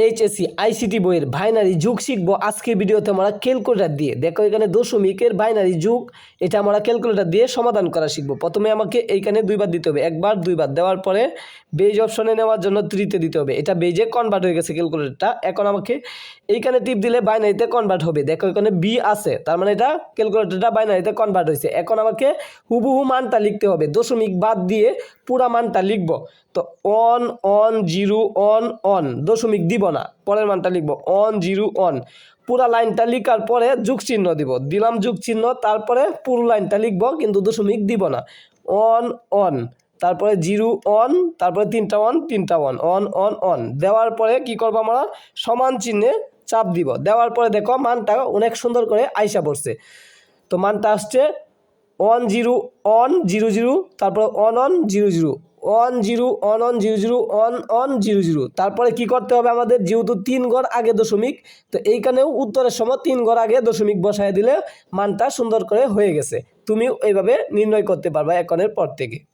HSC ICT বইয়ের binary যুগ শিখবো আজকের ভিডিওতে আমরা ক্যালকুলেটর দিয়ে। দেখো এখানে দশমিকের বাইনারি যুগ, এটা আমরা ক্যালকুলেটর দিয়ে সমাধান করা শিখবো। প্রথমে আমাকে এইখানে দুইবার দিতে হবে, একবার দুইবার দেওয়ার পরে বেজ অপশনে নেওয়ার জন্য 3-তে দিতে হবে। এটা বেজে কনভার্ট হয়ে গেছে ক্যালকুলেটরটা। এখন আমাকে এইখানে টিপ দিলে বাইনারিতে কনভার্ট হবে। দেখো এখানে বি আছে, তার মানে এটা ক্যালকুলেটরটা বাইনারিতে কনভার্ট হয়েছে। এখন আমাকে হুবহু মানটা লিখতে হবে, দশমিক বাদ দিয়ে পুরা মানটা লিখবো। তো on one zero one on, দশমিক দিব না, পরের মানটা লিখবো অন জিরো অন। পুরা লাইনটা লিখার পরে যুগ চিহ্ন দিব, দিলাম যুগ চিহ্ন, তারপরে পুরো লাইনটা লিখবো কিন্তু দশমিক দিব না। অন অন, তারপরে জিরো অন, তারপরে তিনটা অন অন অন অন দেওয়ার পরে কি করবো আমরা, সমান চিহ্নে চাপ দিব। দেওয়ার পরে দেখো মানটা অনেক সুন্দর করে আইসা পড়ছে। তো মানটা আসছে one zero one zero zero, তারপরে one one zero zero, one zero one one zero zero, one one zero zero. তারপরে কি করতে হবে আমাদের, যেহেতু 3 ঘর আগে দশমিক, তো এইখানেও উত্তরের সময় 3 ঘর আগে দশমিক বসায় দিলে মানটা সুন্দর করে হয়ে গেছে। তুমিও এইভাবে নির্ণয় করতে পারবা এখনের পর থেকে।